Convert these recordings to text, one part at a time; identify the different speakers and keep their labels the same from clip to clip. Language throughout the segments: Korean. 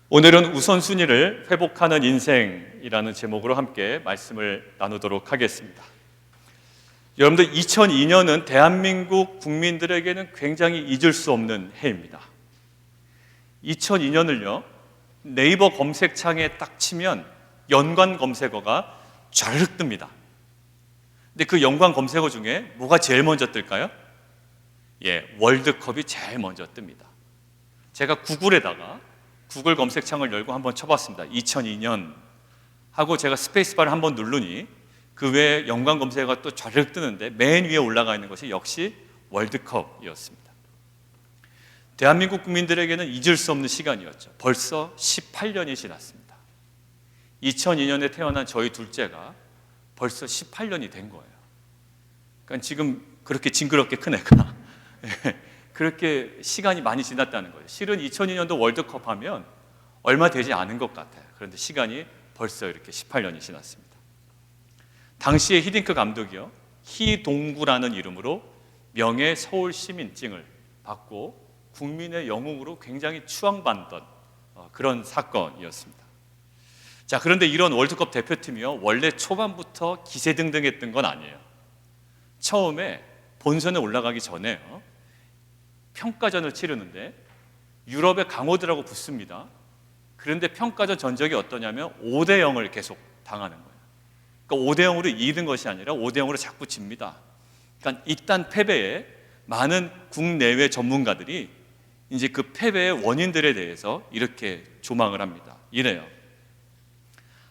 Speaker 1: 오늘은 우선순위를 회복하는 인생이라는 제목으로 함께 말씀을 나누도록 하겠습니다. 여러분들 2002년은 대한민국 국민들에게는 굉장히 잊을 수 없는 해입니다. 2002년을요 네이버 검색창에 딱 치면 연관 검색어가 쫘르륵 뜹니다. 근데 그 연관 검색어 중에 뭐가 제일 먼저 뜰까요? 월드컵이 제일 먼저 뜹니다. 제가 구글에다가 구글 검색창을 열고 한번 쳐봤습니다. 2002년 하고 제가 스페이스바를 한번 누르니 그 외에 연관 검색어가 또 좌르륵 뜨는데 맨 위에 올라가 있는 것이 역시 월드컵이었습니다. 대한민국 국민들에게는 잊을 수 없는 시간이었죠. 벌써 18년이 지났습니다. 2002년에 태어난 저희 둘째가 벌써 18년이 된 거예요. 그러니까 지금 그렇게 징그럽게 큰 애가 그렇게 시간이 많이 지났다는 거예요. 실은 2002년도 월드컵 하면 얼마 되지 않은 것 같아요. 그런데 시간이 벌써 이렇게 18년이 지났습니다. 당시에 히딩크 감독이요 희동구라는 이름으로 명예 서울 시민증을 받고 국민의 영웅으로 굉장히 추앙받던 그런 사건이었습니다. 자, 그런데 이런 월드컵 대표팀이요 원래 초반부터 기세등등했던 건 아니에요. 처음에 본선에 올라가기 전에요 평가전을 치르는데 유럽의 강호들하고 붙습니다. 그런데 평가전 전적이 어떠냐면 5대 0을 계속 당하는 거예요. 그러니까 5대 0으로 이기는 것이 아니라 5대 0으로 자꾸 집니다. 그러니까 이딴 패배에 많은 국내외 전문가들이 이제 그 패배의 원인들에 대해서 이렇게 조망을 합니다. 이래요.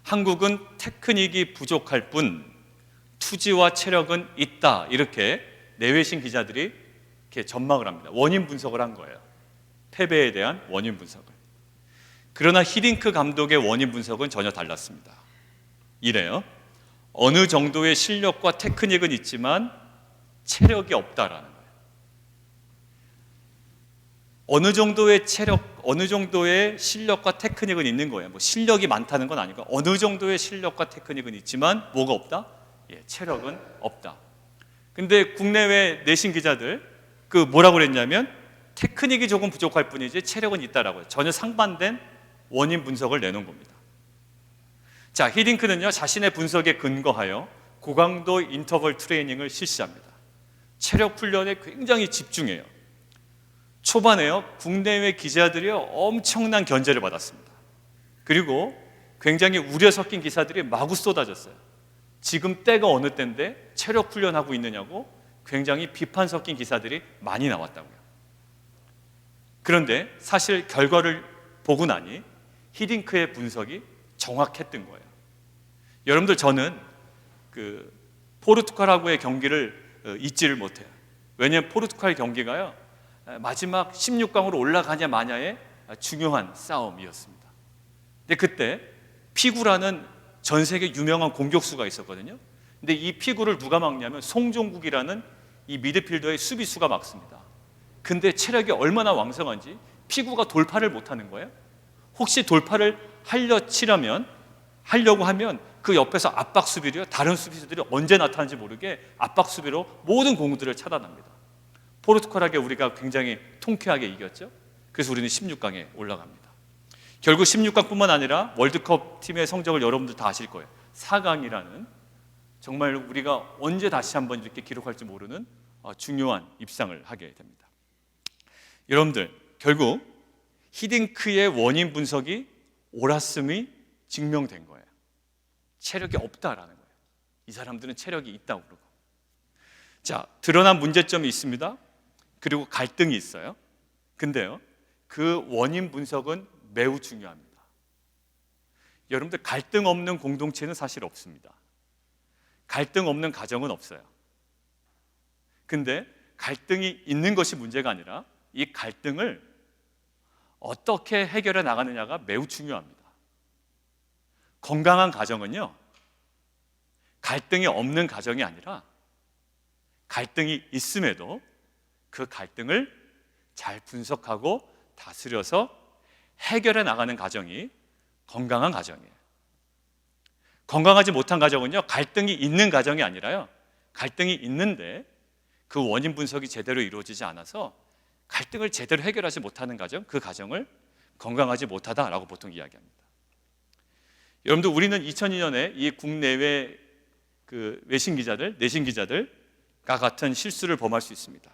Speaker 1: 한국은 테크닉이 부족할 뿐 투지와 체력은 있다. 이렇게 내외신 기자들이 이렇게 전망을 합니다. 원인 분석을 한 거예요. 패배에 대한 원인 분석을. 그러나 히딩크 감독의 원인 분석은 전혀 달랐습니다. 이래요. 어느 정도의 실력과 테크닉은 있지만 체력이 없다라는 거예요. 어느 정도의 실력과 테크닉은 있는 거예요. 뭐 실력이 많다는 건 아니고 어느 정도의 실력과 테크닉은 있지만 뭐가 없다? 체력은 없다. 근데 국내외 내신 기자들 뭐라고 그랬냐면 테크닉이 조금 부족할 뿐이지 체력은 있다라고요. 전혀 상반된 원인 분석을 내놓은 겁니다. 자, 히딩크는요 자신의 분석에 근거하여 고강도 인터벌 트레이닝을 실시합니다. 체력 훈련에 굉장히 집중해요. 초반에요 국내외 기자들이요 엄청난 견제를 받았습니다. 그리고 굉장히 우려 섞인 기사들이 마구 쏟아졌어요. 지금 때가 어느 때인데 체력 훈련하고 있느냐고 굉장히 비판 섞인 기사들이 많이 나왔다고요. 그런데 사실 결과를 보고 나니 히딩크의 분석이 정확했던 거예요. 여러분들 저는 포르투갈하고의 경기를 잊지를 못해요. 왜냐하면 포르투갈 경기가요 마지막 16강으로 올라가냐 마냐의 중요한 싸움이었습니다. 근데 그때 피구라는 전 세계 유명한 공격수가 있었거든요. 근데 이 피구를 누가 막냐면 송종국이라는 이 미드필더의 수비수가 막습니다. 근데 체력이 얼마나 왕성한지 피구가 돌파를 못하는 거예요. 혹시 돌파를 하려고 하면 그 옆에서 압박 수비로요 다른 수비수들이 언제 나타나는지 모르게 압박 수비로 모든 공들을 차단합니다. 포르투갈에게 우리가 굉장히 통쾌하게 이겼죠. 그래서 우리는 16강에 올라갑니다. 결국 16강뿐만 아니라 월드컵 팀의 성적을 여러분들 다 아실 거예요. 4강이라는 정말 우리가 언제 다시 한번 이렇게 기록할지 모르는 중요한 입상을 하게 됩니다. 여러분들 결국 히딩크의 원인 분석이 옳았음이 증명된 거예요. 체력이 없다라는 거예요. 이 사람들은 체력이 있다고 그러고. 자, 드러난 문제점이 있습니다. 그리고 갈등이 있어요. 근데요 그 원인 분석은 매우 중요합니다. 여러분들 갈등 없는 공동체는 사실 없습니다. 갈등 없는 가정은 없어요. 근데 갈등이 있는 것이 문제가 아니라 이 갈등을 어떻게 해결해 나가느냐가 매우 중요합니다. 건강한 가정은요, 갈등이 없는 가정이 아니라 갈등이 있음에도 그 갈등을 잘 분석하고 다스려서 해결해 나가는 가정이 건강한 가정이에요. 건강하지 못한 가정은요, 갈등이 있는 가정이 아니라요, 갈등이 있는데 그 원인 분석이 제대로 이루어지지 않아서 갈등을 제대로 해결하지 못하는 가정, 그 가정을 건강하지 못하다라고 보통 이야기합니다. 여러분들, 우리는 2002년에 이 국내외 그 외신 기자들, 내신 기자들과 같은 실수를 범할 수 있습니다.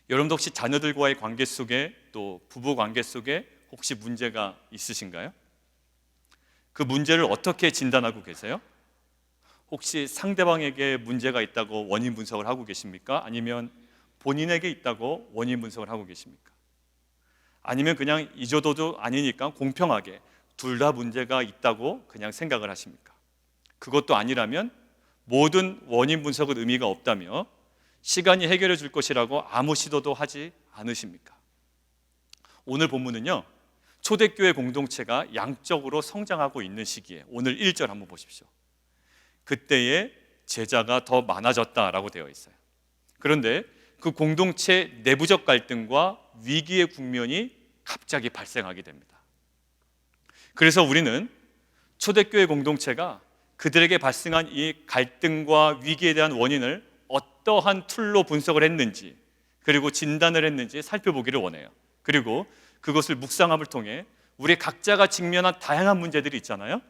Speaker 1: 여러분도 혹시 자녀들과의 관계 속에, 또 부부 관계 속에 혹시 문제가 있으신가요? 그 문제를 어떻게 진단하고 계세요? 혹시 상대방에게 문제가 있다고 원인 분석을 하고 계십니까? 아니면 본인에게 있다고 원인 분석을 하고 계십니까? 아니면 그냥 이 정도도 아니니까 공평하게 둘 다 문제가 있다고 그냥 생각을 하십니까? 그것도 아니라면 모든 원인 분석은 의미가 없다며 시간이 해결해 줄 것이라고 아무 시도도 하지 않으십니까? 오늘 본문은요, 초대교회 공동체가 양적으로 성장하고 있는 시기에, 오늘 1절 한번 보십시오. 그때에 제자가 더 많아졌다라고 되어 있어요. 그런데 그 공동체 내부적 갈등과 위기의 국면이 갑자기 발생하게 됩니다. 그래서 우리는 초대교회 공동체가 그들에게 발생한 이 갈등과 위기에 대한 원인을 어떠한 툴로 분석을 했는지, 그리고 진단을 했는지 살펴보기를 원해요. 그리고 그것을 묵상함을 통해 우리 각자가 직면한 다양한 문제들이 있잖아요.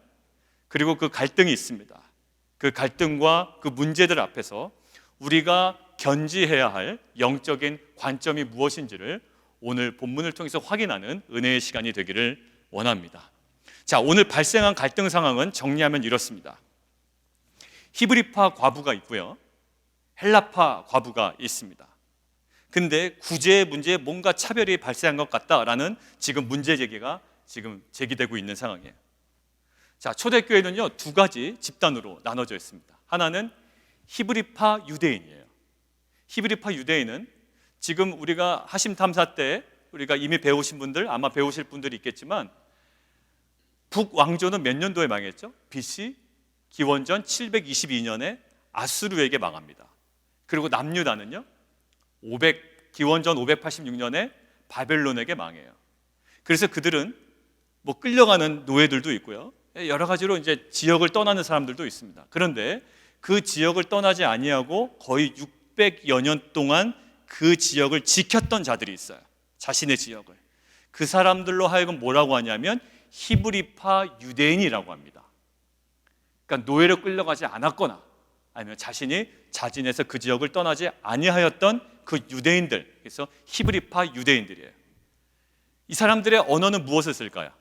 Speaker 1: 그리고 그 갈등이 있습니다. 그 갈등과 그 문제들 앞에서 우리가 견지해야 할 영적인 관점이 무엇인지를 오늘 본문을 통해서 확인하는 은혜의 시간이 되기를 원합니다. 자, 오늘 발생한 갈등 상황은 정리하면 이렇습니다. 히브리파 과부가 있고요, 헬라파 과부가 있습니다. 근데 구제의 문제에 뭔가 차별이 발생한 것 같다라는 지금 문제 제기가 지금 제기되고 있는 상황이에요. 자, 초대교회는요, 두 가지 집단으로 나눠져 있습니다. 하나는 히브리파 유대인이에요. 히브리파 유대인은 지금 우리가 하심 탐사 때 우리가 이미 배우신 분들, 아마 배우실 분들이 있겠지만, 북왕조는 몇 년도에 망했죠? BC 기원전 722년에 아수르에게 망합니다. 그리고 남유다는요, 기원전 586년에 바벨론에게 망해요. 그래서 그들은 뭐 끌려가는 노예들도 있고요, 여러 가지로 이제 지역을 떠나는 사람들도 있습니다. 그런데 그 지역을 떠나지 아니하고 거의 600여 년 동안 그 지역을 지켰던 자들이 있어요. 자신의 지역을. 그 사람들로 하여금 뭐라고 하냐면 히브리파 유대인이라고 합니다. 그러니까 노예로 끌려가지 않았거나 아니면 자신이 자진해서 그 지역을 떠나지 아니하였던 그 유대인들, 그래서 히브리파 유대인들이에요. 이 사람들의 언어는 무엇을 쓸까요?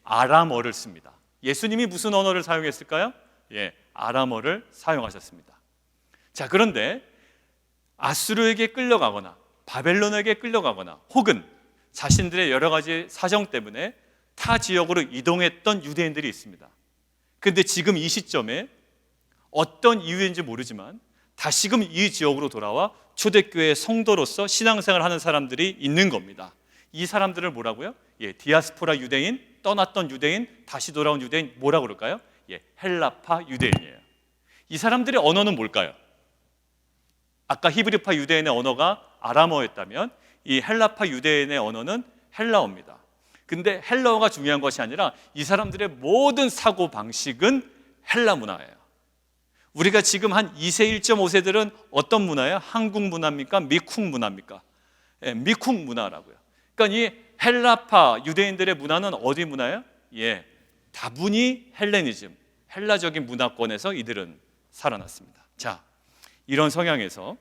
Speaker 1: 아람어를 씁니다. 예수님이 무슨 언어를 사용했을까요? 아람어를 사용하셨습니다. 자, 그런데 아수르에게 끌려가거나 바벨론에게 끌려가거나 혹은 자신들의 여러 가지 사정 때문에 타 지역으로 이동했던 유대인들이 있습니다. 그런데 지금 이 시점에 어떤 이유인지 모르지만 다시금 이 지역으로 돌아와 초대교회의 성도로서 신앙생활을 하는 사람들이 있는 겁니다. 이 사람들을 뭐라고요? 디아스포라 유대인, 떠났던 유대인, 다시 돌아온 유대인, 뭐라고 그럴까요? 헬라파 유대인이에요. 이 사람들의 언어는 뭘까요? 아까 히브리파 유대인의 언어가 아람어였다면 이 헬라파 유대인의 언어는 헬라어입니다. 근데 헬라어가 중요한 것이 아니라 이 사람들의 모든 사고 방식은 헬라 문화예요. 우리가 지금 한 2세, 1.5세들은 어떤 문화예요? 한국 문화입니까? 미쿵 문화입니까? 미쿵 문화라고요. 그러니까 이 헬라파 유대인들의 문화는 어디 문화예요? 다분히 헬레니즘, 헬라적인 문화권에서 이들은 살아났습니다. 자, 이런 성향에서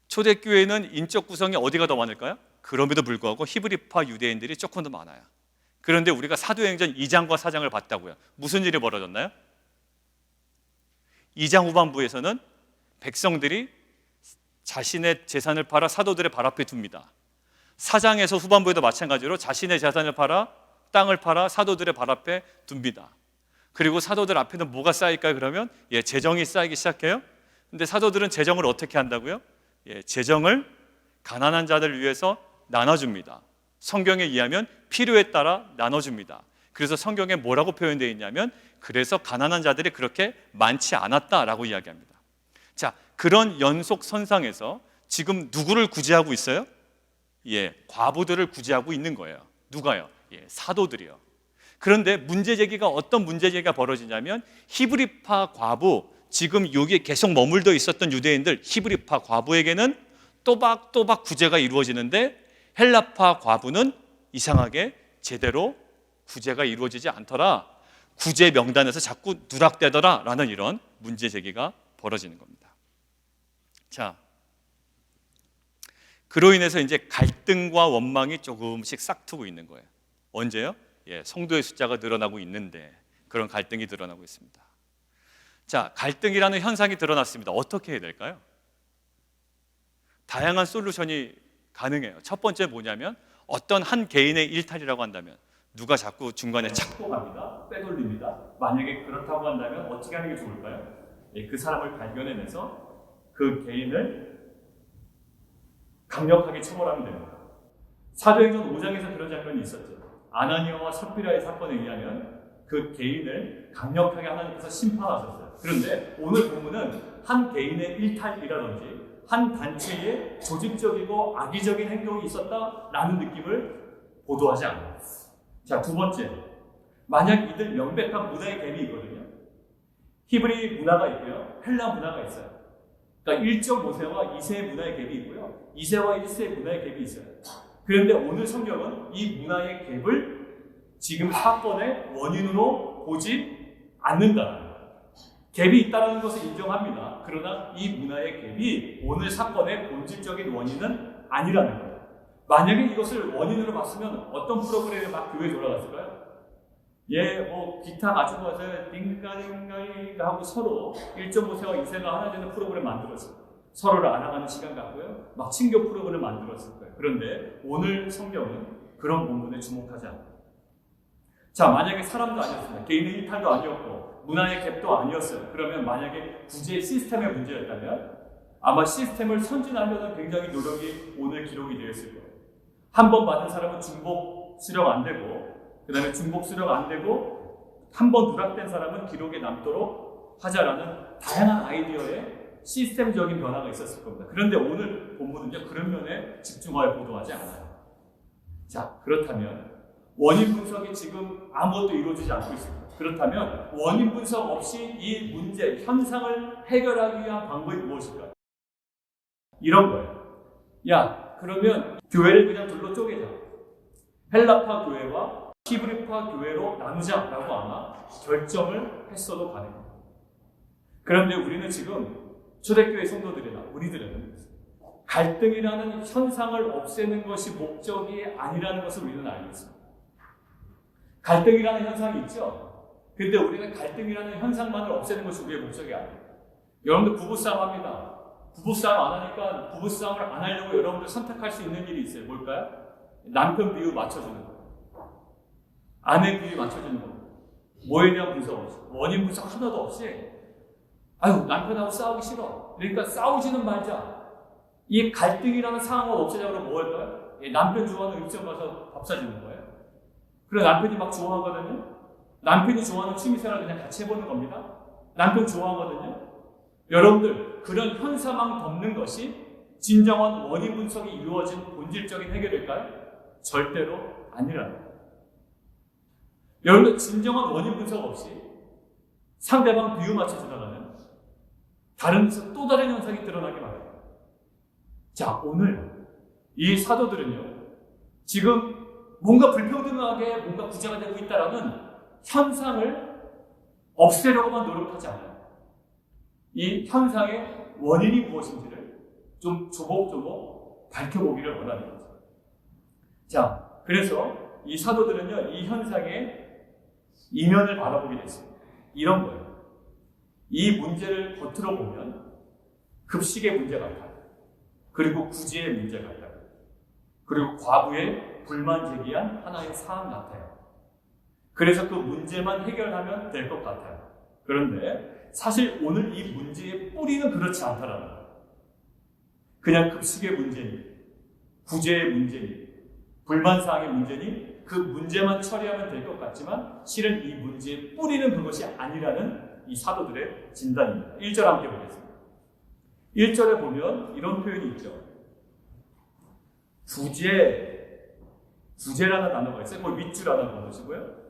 Speaker 1: 초대교회는 인적 구성이 어디가 더 많을까요? 그럼에도 불구하고 히브리파 유대인들이 조금 더 많아요. 그런데 우리가 사도행전 2장과 4장을 봤다고요. 무슨 일이 벌어졌나요? 2장 후반부에서는 백성들이 자신의 재산을 팔아 사도들의 발 앞에 둡니다. 4장에서 후반부에도 마찬가지로 자신의 재산을 팔아 땅을 팔아 사도들의 발 앞에 둡니다. 그리고 사도들 앞에는 뭐가 쌓일까요? 그러면 재정이 쌓이기 시작해요. 근데 사도들은 재정을 어떻게 한다고요? 재정을 가난한 자들을 위해서 나눠줍니다. 성경에 의하면 필요에 따라 나눠줍니다. 그래서 성경에 뭐라고 표현되어 있냐면 그래서 가난한 자들이 그렇게 많지 않았다라고 이야기합니다. 자, 그런 연속선상에서 지금 누구를 구제하고 있어요? 과부들을 구제하고 있는 거예요. 누가요? 사도들이요. 그런데 어떤 문제 제기가 벌어지냐면 히브리파 과부, 지금 여기에 계속 머물러 있었던 유대인들 히브리파 과부에게는 또박또박 구제가 이루어지는데 헬라파 과부는 이상하게 제대로 구제가 이루어지지 않더라. 구제 명단에서 자꾸 누락되더라 라는 이런 문제 제기가 벌어지는 겁니다. 자, 그로 인해서 이제 갈등과 원망이 조금씩 싹트고 있는 거예요. 언제요? 성도의 숫자가 늘어나고 있는데 그런 갈등이 드러나고 있습니다. 자, 갈등이라는 현상이 드러났습니다. 어떻게 해야 될까요? 다양한 솔루션이 가능해요. 첫 번째 뭐냐면 어떤 한 개인의 일탈이라고 한다면 누가 자꾸 중간에 착복합니다. 빼돌립니다. 만약에 그렇다고 한다면 어떻게 하는 게 좋을까요? 그 사람을 발견해내서 그 개인을 강력하게 처벌하면 됩니다. 사도행전 5장에서 그런 장면이 있었죠. 아나니아와 삽비라의 사건에 의하면 그 개인을 강력하게 하나님께서 심판하셨어요. 그런데 오늘 본문은 한 개인의 일탈이라든지 한 단체의 조직적이고 악의적인 행동이 있었다라는 느낌을 보도하지 않아요. 자, 두 번째, 만약 이들 명백한 문화의 갭이 있거든요. 히브리 문화가 있고요, 헬라 문화가 있어요. 그러니까 1.5세와 2세의 문화의 갭이 있고요, 2세와 1세의 문화의 갭이 있어요. 그런데 오늘 성경은 이 문화의 갭을 지금 사건의 원인으로 보지 않는다. 갭이 있다는 것을 인정합니다. 그러나 이 문화의 갭이 오늘 사건의 본질적인 원인은 아니라는 거예요. 만약에 이것을 원인으로 봤으면 어떤 프로그램에 막 교회에 돌아갔을까요? 기타 가지고 와서 띵가띵가리 하고 서로 1.5세와 2세가 하나 되는 프로그램 만들었어요. 서로를 알아가는 시간 갖고요. 막 친교 프로그램을 만들었을 거예요. 그런데 오늘 성경은 그런 본문에 주목하지 않아요. 자, 만약에 사람도 아니었습니다. 개인의 일탈도 아니었고 문화의 갭도 아니었어요. 그러면 만약에 구제 시스템의 문제였다면 아마 시스템을 선진하려는 굉장히 노력이 오늘 기록이 되었을 거예요. 한 번 받은 사람은 중복 수령 안 되고, 그 다음에 중복 수령 안 되고, 한 번 누락된 사람은 기록에 남도록 하자라는 다양한 아이디어의 시스템적인 변화가 있었을 겁니다. 그런데 오늘 본문은요, 그런 면에 집중하여 보도하지 않아요. 자, 그렇다면 원인 분석이 지금 아무것도 이루어지지 않고 있습니다. 그렇다면 원인 분석 없이 이 문제, 현상을 해결하기 위한 방법이 무엇일까요? 이런 거예요. 그러면 교회를 그냥 둘로 쪼개자. 헬라파 교회와 히브리파 교회로 나누자라고 아마 결정을 했어도 가능합니다. 그런데 우리는 지금 초대교회 성도들이나 우리들은 갈등이라는 현상을 없애는 것이 목적이 아니라는 것을 우리는 알고 있습니다. 갈등이라는 현상이 있죠. 근데 우리는 갈등이라는 현상만을 없애는 것이 우리의 목적이 아니에요. 여러분들 부부싸움 합니다. 부부싸움 안 하니까 부부싸움을 안 하려고 여러분들 선택할 수 있는 일이 있어요. 뭘까요? 남편 비유 맞춰주는 거예요. 아내 비유 맞춰주는 거예요. 뭐에 대한 분석 없이, 원인 분석 하나도 없이, 남편하고 싸우기 싫어. 그러니까 싸우지는 말자. 이 갈등이라는 상황을 없애자고 그러면 뭐 할까요? 남편 좋아하는 음식 가서 밥 사주는 거예요. 그래, 남편이 막 좋아하거든요. 남편이 좋아하는 취미생활 그냥 같이 해보는 겁니다. 남편 좋아하거든요. 여러분들, 그런 현상만 덮는 것이 진정한 원인 분석이 이루어진 본질적인 해결일까요? 절대로 아니라는 거예요. 여러분들, 진정한 원인 분석 없이 상대방 비유 맞춰주다가는 다른 데서 또 다른 현상이 드러나게 말합니다. 자, 오늘 이 사도들은요, 지금 뭔가 불평등하게 뭔가 구제가 되고 있다라는 현상을 없애려고만 노력하지 않아요. 이 현상의 원인이 무엇인지를 좀 조목조목 밝혀보기를 원하는 거죠. 자, 그래서 이 사도들은요, 이 현상의 이면을 바라보게 됐습니다. 이런 거예요. 이 문제를 겉으로 보면 급식의 문제 같아요. 그리고 구제의 문제 같아요. 그리고 과부의 불만 제기한 하나의 사안 같아요. 그래서 그 문제만 해결하면 될 것 같아요. 그런데 사실 오늘 이 문제의 뿌리는 그렇지 않다라는 거예요. 그냥 급식의 문제니, 구제의 문제니, 불만사항의 문제니 그 문제만 처리하면 될 것 같지만 실은 이 문제의 뿌리는 그것이 아니라는 이 사도들의 진단입니다. 1절 함께 보겠습니다. 1절에 보면 이런 표현이 있죠. 구제라는 단어가 있어요. 뭐 밑줄라는 단어시고요.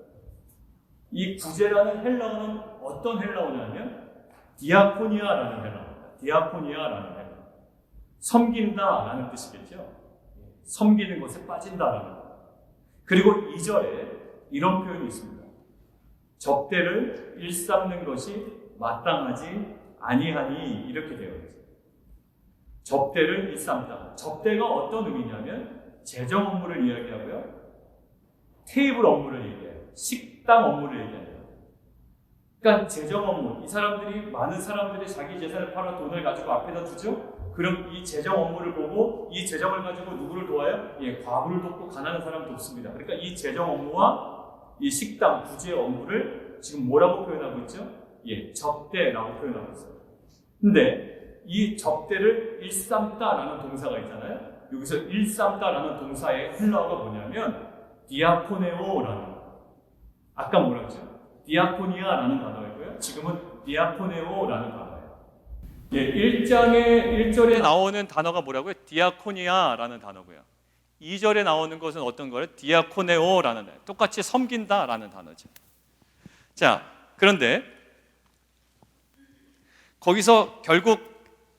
Speaker 1: 이 구제라는 헬라어는 어떤 헬라어냐면 디아코니아라는 헬라어입니다. 디아코니아라는 헬라어. 섬긴다라는 뜻이겠죠. 섬기는 것에 빠진다라는 것. 그리고 2절에 이런 표현이 있습니다. 접대를 일삼는 것이 마땅하지 아니하니 이렇게 되어 있어요. 접대를 일삼다. 접대가 어떤 의미냐면 재정 업무를 이야기하고요. 테이블 업무를 얘기해요. 식당 업무를 얘기해요. 그러니까 재정 업무. 이 사람들이 많은 사람들이 자기 재산을 팔아 돈을 가지고 앞에다 두죠. 그럼 이 재정 업무를 보고 이 재정을 가지고 누구를 도와요? 과부를 돕고 가난한 사람을 돕습니다. 그러니까 이 재정 업무와 이 식당 구제 업무를 지금 뭐라고 표현하고 있죠? 접대라고 표현하고 있어요. 근데 이 접대를 일삼다라는 동사가 있잖아요. 여기서 일삼다라는 동사의 헬라어가 뭐냐면 디아코네오라는, 아까 뭐라 그랬죠? 디아코니아라는 단어이고요. 지금은 디아코네오라는 단어예요. 1절에 나오는 단어가 뭐라고요? 디아코니아라는 단어고요. 2절에 나오는 것은 어떤 거예요? 디아코네오라는 단어. 똑같이 섬긴다라는 단어죠. 자, 그런데 거기서 결국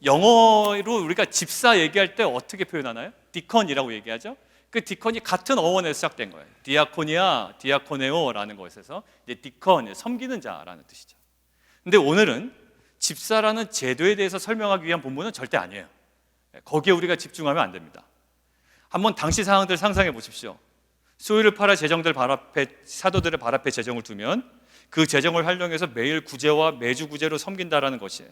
Speaker 1: 영어로 우리가 집사 얘기할 때 어떻게 표현하나요? 디컨이라고 얘기하죠. 그 디컨이 같은 어원에서 시작된 거예요. 디아코니아, 디아코네오라는 것에서 이제 디컨, 섬기는 자라는 뜻이죠. 근데 오늘은 집사라는 제도에 대해서 설명하기 위한 본문은 절대 아니에요. 거기에 우리가 집중하면 안 됩니다. 한번 당시 상황들 상상해 보십시오. 소유를 팔아 재정들 발 앞에, 사도들의 발 앞에 재정을 두면 그 재정을 활용해서 매일 구제와 매주 구제로 섬긴다라는 것이에요.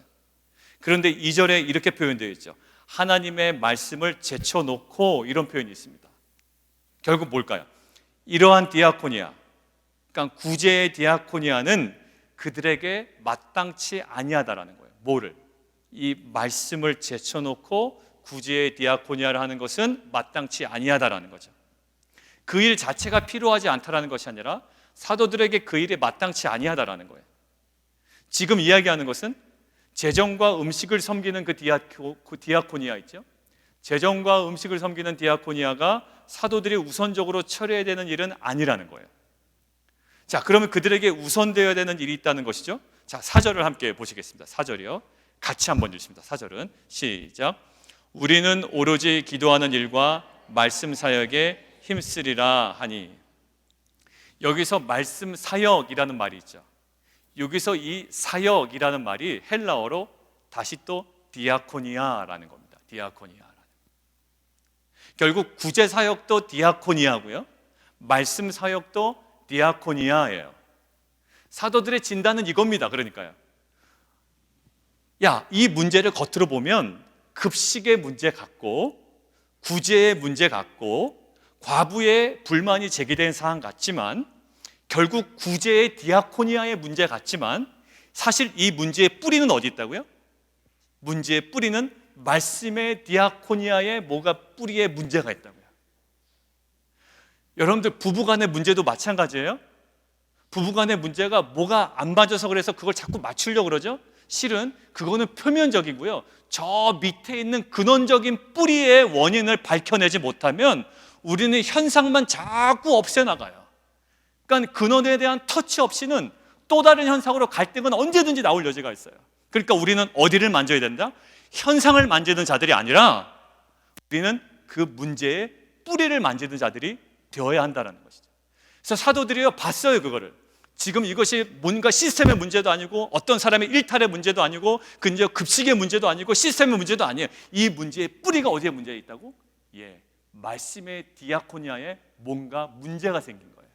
Speaker 1: 그런데 2절에 이렇게 표현되어 있죠. 하나님의 말씀을 제쳐놓고, 이런 표현이 있습니다. 결국 뭘까요? 이러한 디아코니아, 그러니까 구제의 디아코니아는 그들에게 마땅치 아니하다라는 거예요. 뭐를? 이 말씀을 제쳐놓고 구제의 디아코니아를 하는 것은 마땅치 아니하다라는 거죠. 그 일 자체가 필요하지 않다라는 것이 아니라 사도들에게 그 일이 마땅치 아니하다라는 거예요. 지금 이야기하는 것은 재정과 음식을 섬기는 그 디아코니아 있죠. 재정과 음식을 섬기는 디아코니아가 사도들이 우선적으로 처리해야 되는 일은 아니라는 거예요. 자, 그러면 그들에게 우선되어야 되는 일이 있다는 것이죠. 자, 4절을 함께 보시겠습니다. 4절이요. 같이 한번 읽습니다. 4절은 시작. 우리는 오로지 기도하는 일과 말씀 사역에 힘쓰리라 하니. 여기서 말씀 사역이라는 말이 있죠. 여기서 이 사역이라는 말이 헬라어로 다시 또 디아코니아라는 겁니다. 디아코니아라는. 결국 구제 사역도 디아코니아고요. 말씀 사역도 디아코니아예요. 사도들의 진단은 이겁니다. 그러니까요. 이 문제를 겉으로 보면 급식의 문제 같고 구제의 문제 같고 과부의 불만이 제기된 사안 같지만 결국 구제의 디아코니아의 문제 같지만 사실 이 문제의 뿌리는 어디 있다고요? 문제의 뿌리는 말씀의 디아코니아의 뿌리에 문제가 있다고요. 여러분들 부부간의 문제도 마찬가지예요. 부부간의 문제가 뭐가 안 맞아서 그래서 그걸 자꾸 맞추려고 그러죠. 실은 그거는 표면적이고요. 저 밑에 있는 근원적인 뿌리의 원인을 밝혀내지 못하면 우리는 현상만 자꾸 없애나가요. 그러니까 근원에 대한 터치 없이는 또 다른 현상으로 갈등은 언제든지 나올 여지가 있어요. 그러니까 우리는 어디를 만져야 된다? 현상을 만지는 자들이 아니라 우리는 그 문제의 뿌리를 만지는 자들이 되어야 한다는 것이죠. 그래서 사도들이요 봤어요. 그거를. 지금 이것이 뭔가 시스템의 문제도 아니고 어떤 사람의 일탈의 문제도 아니고 근저 급식의 문제도 아니고 시스템의 문제도 아니에요. 이 문제의 뿌리가 어디에 문제가 있다고? 말씀의 디아코니아에 뭔가 문제가 생긴 거예요.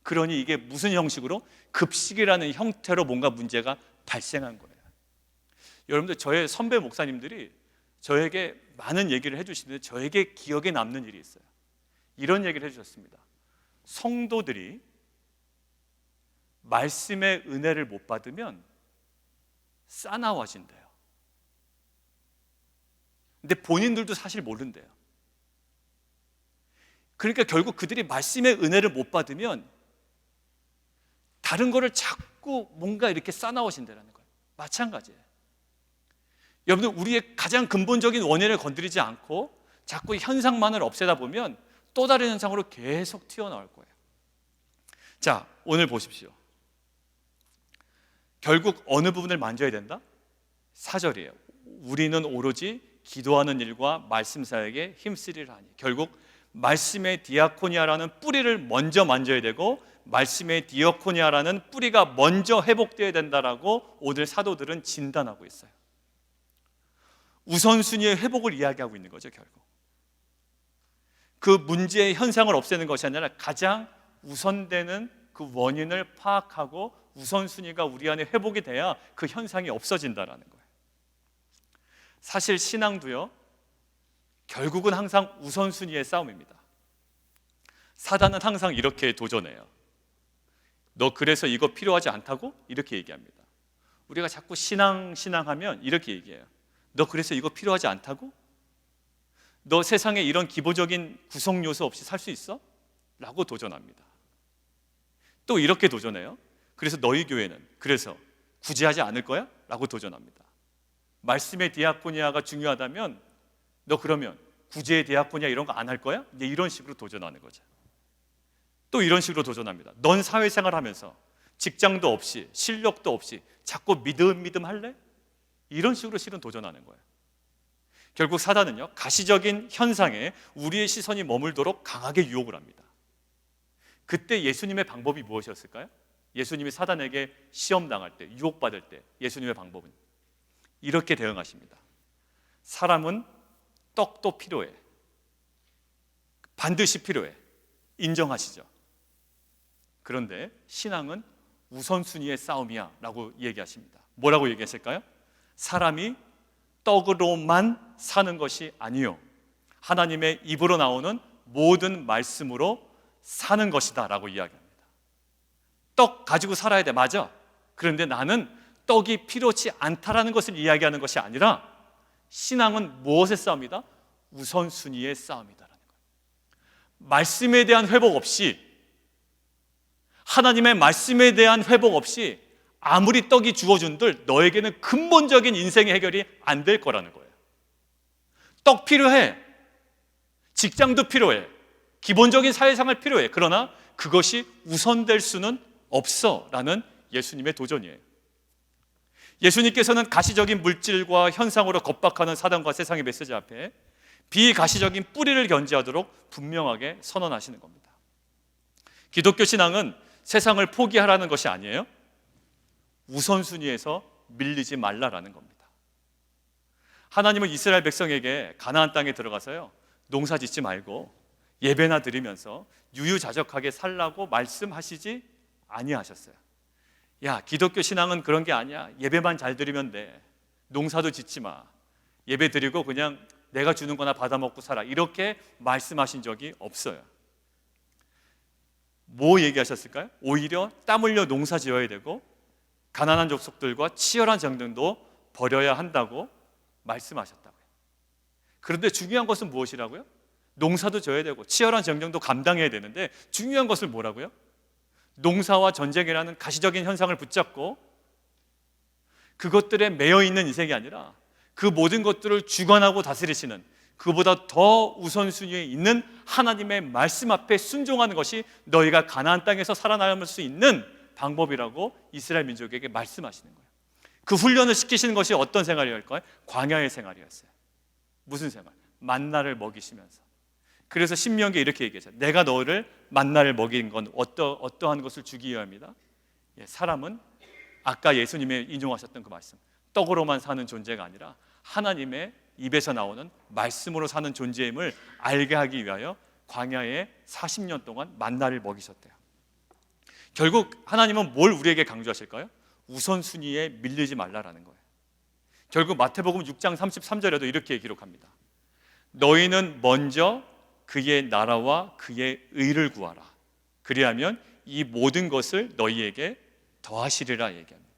Speaker 1: 그러니 이게 무슨 형식으로? 급식이라는 형태로 뭔가 문제가 발생한 거예요. 여러분들, 저의 선배 목사님들이 저에게 많은 얘기를 해주시는데 저에게 기억에 남는 일이 있어요. 이런 얘기를 해주셨습니다. 성도들이 말씀의 은혜를 못 받으면 싸나워진대요. 근데 본인들도 사실 모른대요. 그러니까 결국 그들이 말씀의 은혜를 못 받으면 다른 거를 자꾸 뭔가 이렇게 싸나우신다는 거예요. 마찬가지예요. 여러분들, 우리의 가장 근본적인 원인을 건드리지 않고 자꾸 현상만을 없애다 보면 또 다른 현상으로 계속 튀어나올 거예요. 자, 오늘 보십시오. 결국 어느 부분을 만져야 된다? 4절이에요. 우리는 오로지 기도하는 일과 말씀 사역에 힘쓰리라 하니. 결국 말씀의 디아코니아라는 뿌리를 먼저 만져야 되고 말씀의 디아코니아라는 뿌리가 먼저 회복되어야 된다라고 오늘 사도들은 진단하고 있어요. 우선순위의 회복을 이야기하고 있는 거죠. 결국 그 문제의 현상을 없애는 것이 아니라 가장 우선되는 그 원인을 파악하고 우선순위가 우리 안에 회복이 돼야 그 현상이 없어진다라는 거예요. 사실 신앙도요, 결국은 항상 우선순위의 싸움입니다. 사단은 항상 이렇게 도전해요. 너 그래서 이거 필요하지 않다고? 이렇게 얘기합니다. 우리가 자꾸 신앙하면 이렇게 얘기해요. 너 그래서 이거 필요하지 않다고? 너 세상에 이런 기본적인 구성 요소 없이 살 수 있어? 라고 도전합니다. 또 이렇게 도전해요. 그래서 너희 교회는 그래서 구제하지 않을 거야? 라고 도전합니다. 말씀의 디아코니아가 중요하다면 너 그러면 구제의 디아코니아 이런 거 안 할 거야? 이제 이런 식으로 도전하는 거죠. 또 이런 식으로 도전합니다. 넌 사회생활 하면서 직장도 없이 실력도 없이 자꾸 믿음 할래? 이런 식으로 실은 도전하는 거예요. 결국 사단은요, 가시적인 현상에 우리의 시선이 머물도록 강하게 유혹을 합니다. 그때 예수님의 방법이 무엇이었을까요? 예수님이 사단에게 시험당할 때, 유혹받을 때 예수님의 방법은 이렇게 대응하십니다. 사람은 떡도 필요해. 반드시 필요해. 인정하시죠? 그런데 신앙은 우선순위의 싸움이야 라고 얘기하십니다. 뭐라고 얘기하실까요? 사람이 떡으로만 사는 것이 아니요, 하나님의 입으로 나오는 모든 말씀으로 사는 것이다 라고 이야기합니다. 떡 가지고 살아야 돼, 맞아. 그런데 나는 떡이 필요치 않다라는 것을 이야기하는 것이 아니라 신앙은 무엇의 싸움이다? 우선순위의 싸움이다라는 거예요. 말씀에 대한 회복 없이, 하나님의 말씀에 대한 회복 없이 아무리 떡이 주어준들 너에게는 근본적인 인생의 해결이 안 될 거라는 거예요. 떡 필요해. 직장도 필요해. 기본적인 사회생활 필요해. 그러나 그것이 우선될 수는 없어 라는 예수님의 도전이에요. 예수님께서는 가시적인 물질과 현상으로 겁박하는 사단과 세상의 메시지 앞에 비가시적인 뿌리를 견지하도록 분명하게 선언하시는 겁니다. 기독교 신앙은 세상을 포기하라는 것이 아니에요. 우선순위에서 밀리지 말라라는 겁니다. 하나님은 이스라엘 백성에게 가나안 땅에 들어가서요, 농사 짓지 말고 예배나 드리면서 유유자적하게 살라고 말씀하시지 아니하셨어요. 야, 기독교 신앙은 그런 게 아니야. 예배만 잘 드리면 돼. 농사도 짓지 마. 예배 드리고 그냥 내가 주는 거나 받아 먹고 살아. 이렇게 말씀하신 적이 없어요. 뭐 얘기하셨을까요? 오히려 땀 흘려 농사 지어야 되고 가난한 족속들과 치열한 전쟁도 벌여야 한다고 말씀하셨다고요. 그런데 중요한 것은 무엇이라고요? 농사도 져야 되고 치열한 전쟁도 감당해야 되는데 중요한 것을 뭐라고요? 농사와 전쟁이라는 가시적인 현상을 붙잡고 그것들에 매여 있는 인생이 아니라 그 모든 것들을 주관하고 다스리시는, 그보다 더 우선순위에 있는 하나님의 말씀 앞에 순종하는 것이 너희가 가나안 땅에서 살아남을 수 있는 방법이라고 이스라엘 민족에게 말씀하시는 거예요. 그 훈련을 시키시는 것이 어떤 생활이었을까요? 광야의 생활이었어요. 무슨 생활? 만나를 먹이시면서. 그래서 신명기에 이렇게 얘기했어요. 내가 너를 만나를 먹인 건 어떠한 것을 주기 위함이다. 사람은 아까 예수님이 인용하셨던 그 말씀, 떡으로만 사는 존재가 아니라 하나님의 입에서 나오는 말씀으로 사는 존재임을 알게 하기 위하여 광야에 40년 동안 만나를 먹이셨대요. 결국 하나님은 뭘 우리에게 강조하실까요? 우선순위에 밀리지 말라라는 거예요. 결국 마태복음 6장 33절에도 이렇게 기록합니다. 너희는 먼저 그의 나라와 그의 의를 구하라. 그리하면 이 모든 것을 너희에게 더하시리라 얘기합니다.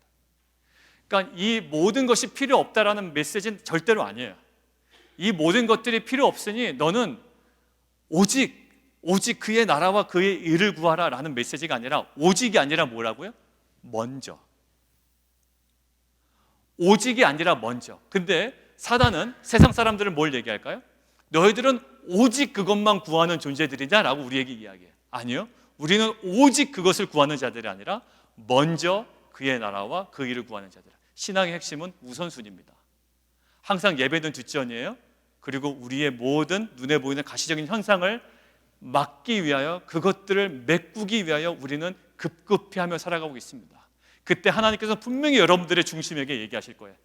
Speaker 1: 그러니까 이 모든 것이 필요 없다라는 메시지는 절대로 아니에요. 이 모든 것들이 필요 없으니 너는 오직 오직 그의 나라와 그의 의를 구하라 라는 메시지가 아니라, 오직이 아니라 뭐라고요? 먼저. 오직이 아니라 먼저. 근데 사단은 세상 사람들은 뭘 얘기할까요? 너희들은 오직 그것만 구하는 존재들이냐? 라고 우리에게 이야기해요. 아니요, 우리는 오직 그것을 구하는 자들이 아니라 먼저 그의 나라와 그 일을 구하는 자들. 신앙의 핵심은 우선순위입니다. 항상 예배는 뒷전이에요. 그리고 우리의 모든 눈에 보이는 가시적인 현상을 막기 위하여, 그것들을 메꾸기 위하여 우리는 급급히 하며 살아가고 있습니다. 그때 하나님께서 분명히 여러분들의 중심에게 얘기하실 거예요.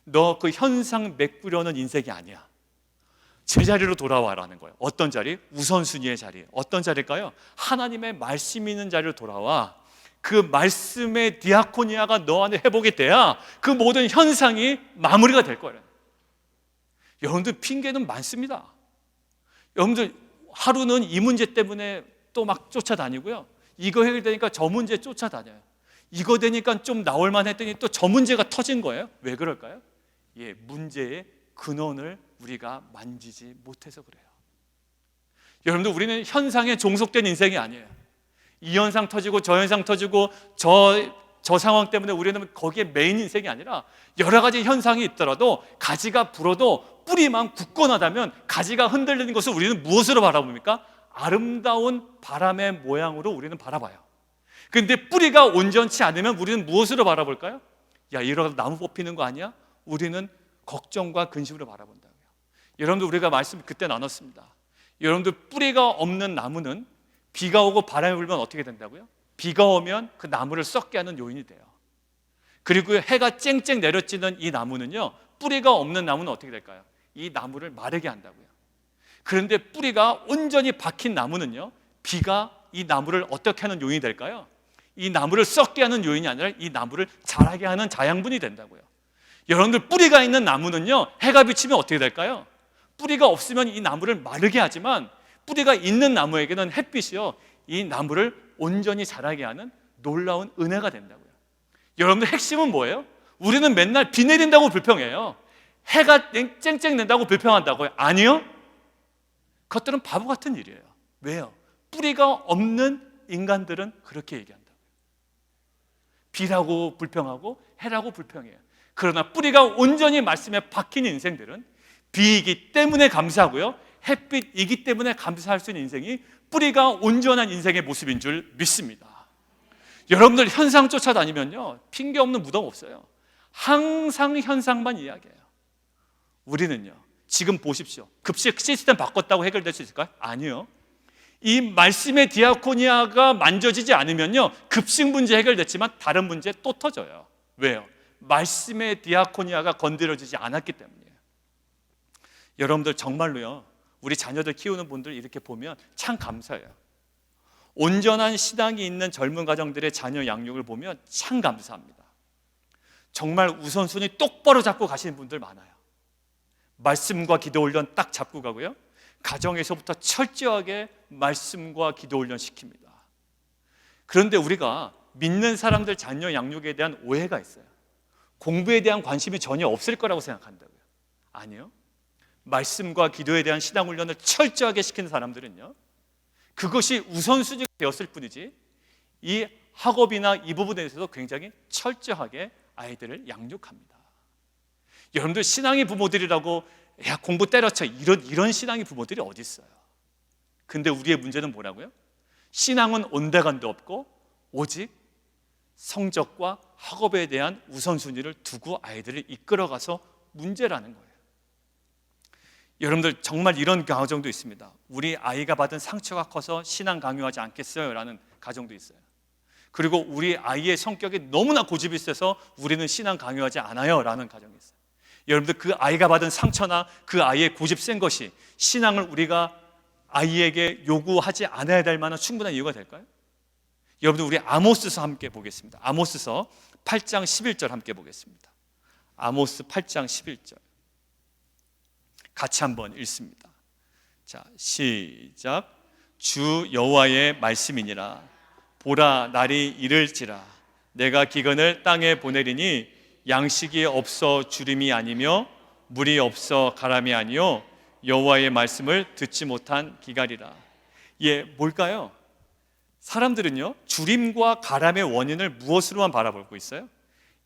Speaker 1: 너 그 현상 메꾸려는 인생이 아니야. 제자리로 돌아와라는 거예요. 어떤 자리? 우선순위의 자리. 어떤 자리일까요? 하나님의 말씀이 있는 자리로 돌아와. 그 말씀의 디아코니아가 너 안에 회복이 돼야 그 모든 현상이 마무리가 될 거예요. 여러분들 핑계는 많습니다. 여러분들 하루는 이 문제 때문에 또 막 쫓아다니고요, 이거 해결되니까 저 문제 쫓아다녀요. 이거 되니까 좀 나올만 했더니 또 저 문제가 터진 거예요. 왜 그럴까요? 예, 문제의 근원을 우리가 만지지 못해서 그래요. 여러분들, 우리는 현상에 종속된 인생이 아니에요. 이 현상 터지고 저 현상 터지고 저 상황 때문에 우리는 거기에 메인 인생이 아니라, 여러 가지 현상이 있더라도 가지가 불어도 뿌리만 굳건하다면 가지가 흔들리는 것을 우리는 무엇으로 바라봅니까? 아름다운 바람의 모양으로 우리는 바라봐요. 그런데 뿌리가 온전치 않으면 우리는 무엇으로 바라볼까요? 야, 이러다 나무 뽑히는 거 아니야? 우리는 걱정과 근심으로 바라본다고요. 여러분들, 우리가 말씀 그때 나눴습니다. 여러분들, 뿌리가 없는 나무는 비가 오고 바람이 불면 어떻게 된다고요? 비가 오면 그 나무를 썩게 하는 요인이 돼요. 그리고 해가 쨍쨍 내려지는 이 나무는요, 뿌리가 없는 나무는 어떻게 될까요? 이 나무를 마르게 한다고요. 그런데 뿌리가 온전히 박힌 나무는요, 비가 이 나무를 어떻게 하는 요인이 될까요? 이 나무를 썩게 하는 요인이 아니라 이 나무를 자라게 하는 자양분이 된다고요. 여러분들, 뿌리가 있는 나무는요, 해가 비치면 어떻게 될까요? 뿌리가 없으면 이 나무를 마르게 하지만, 뿌리가 있는 나무에게는 햇빛이요, 이 나무를 온전히 자라게 하는 놀라운 은혜가 된다고요. 여러분들, 핵심은 뭐예요? 우리는 맨날 비 내린다고 불평해요. 해가 쨍쨍 낸다고 불평한다고요? 아니요, 그것들은 바보 같은 일이에요. 왜요? 뿌리가 없는 인간들은 그렇게 얘기한다고요. 비라고 불평하고 해라고 불평해요. 그러나 뿌리가 온전히 말씀에 박힌 인생들은 비이기 때문에 감사하고요, 햇빛이기 때문에 감사할 수 있는 인생이 뿌리가 온전한 인생의 모습인 줄 믿습니다. 여러분들, 현상 쫓아다니면요, 핑계 없는 무덤 없어요. 항상 현상만 이야기해요. 우리는요, 지금 보십시오. 급식 시스템 바꿨다고 해결될 수 있을까요? 아니요. 이 말씀의 디아코니아가 만져지지 않으면요, 급식 문제 해결됐지만 다른 문제 또 터져요. 왜요? 말씀의 디아코니아가 건드려지지 않았기 때문이에요. 여러분들, 정말로요, 우리 자녀들 키우는 분들 이렇게 보면 참 감사해요. 온전한 신앙이 있는 젊은 가정들의 자녀 양육을 보면 참 감사합니다. 정말 우선순위 똑바로 잡고 가시는 분들 많아요. 말씀과 기도 훈련 딱 잡고 가고요, 가정에서부터 철저하게 말씀과 기도 훈련 시킵니다. 그런데 우리가 믿는 사람들 자녀 양육에 대한 오해가 있어요. 공부에 대한 관심이 전혀 없을 거라고 생각한다고요. 아니요, 말씀과 기도에 대한 신앙 훈련을 철저하게 시키는 사람들은요, 그것이 우선순위가 되었을 뿐이지 이 학업이나 이 부분에 대해서도 굉장히 철저하게 아이들을 양육합니다. 여러분들, 신앙의 부모들이라고 야, 공부 때려쳐, 이런 신앙의 부모들이 어디 있어요? 근데 우리의 문제는 뭐라고요? 신앙은 온데간데 없고 오직 성적과 학업에 대한 우선순위를 두고 아이들을 이끌어가서 문제라는 거예요. 여러분들, 정말 이런 가정도 있습니다. 우리 아이가 받은 상처가 커서 신앙 강요하지 않겠어요? 라는 가정도 있어요. 그리고 우리 아이의 성격이 너무나 고집이 세서 우리는 신앙 강요하지 않아요? 라는 가정이 있어요. 여러분들, 그 아이가 받은 상처나 그 아이의 고집 센 것이 신앙을 우리가 아이에게 요구하지 않아야 될 만한 충분한 이유가 될까요? 여러분들, 우리 아모스서 함께 보겠습니다. 아모스서 8장 11절 함께 보겠습니다. 아모스 8장 11절 같이 한번 읽습니다. 자, 시작. 주 여호와의 말씀이니라. 보라, 날이 이를지라. 내가 기근을 땅에 보내리니 양식이 없어 주림이 아니며 물이 없어 가람이 아니요 여호와의 말씀을 듣지 못한 기갈이라. 예, 뭘까요? 사람들은요, 주림과 가람의 원인을 무엇으로만 바라보고 있어요?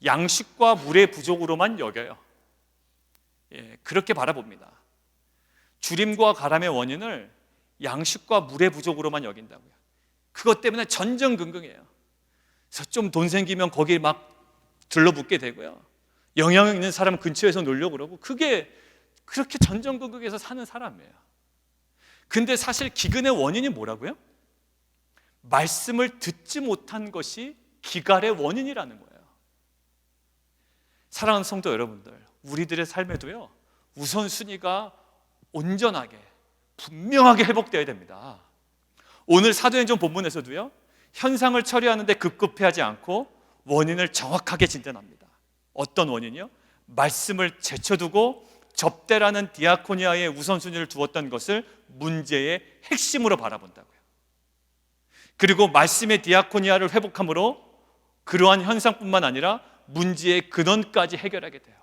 Speaker 1: 양식과 물의 부족으로만 여겨요. 예, 그렇게 바라봅니다. 주림과 가람의 원인을 양식과 물의 부족으로만 여긴다고요. 그것 때문에 전전긍긍해요. 그래서 좀 돈 생기면 거기에 막 들러붙게 되고요. 영향력 있는 사람 근처에서 놀려고 그러고, 그게 그렇게 전전긍긍해서 사는 사람이에요. 근데 사실 기근의 원인이 뭐라고요? 말씀을 듣지 못한 것이 기갈의 원인이라는 거예요. 사랑하는 성도 여러분들, 우리들의 삶에도요, 우선순위가 온전하게 분명하게 회복되어야 됩니다. 오늘 사도행전 본문에서도요, 현상을 처리하는데 급급해하지 않고 원인을 정확하게 진단합니다. 어떤 원인이요? 말씀을 제쳐두고 접대라는 디아코니아의 우선순위를 두었던 것을 문제의 핵심으로 바라본다고요. 그리고 말씀의 디아코니아를 회복함으로 그러한 현상뿐만 아니라 문제의 근원까지 해결하게 돼요.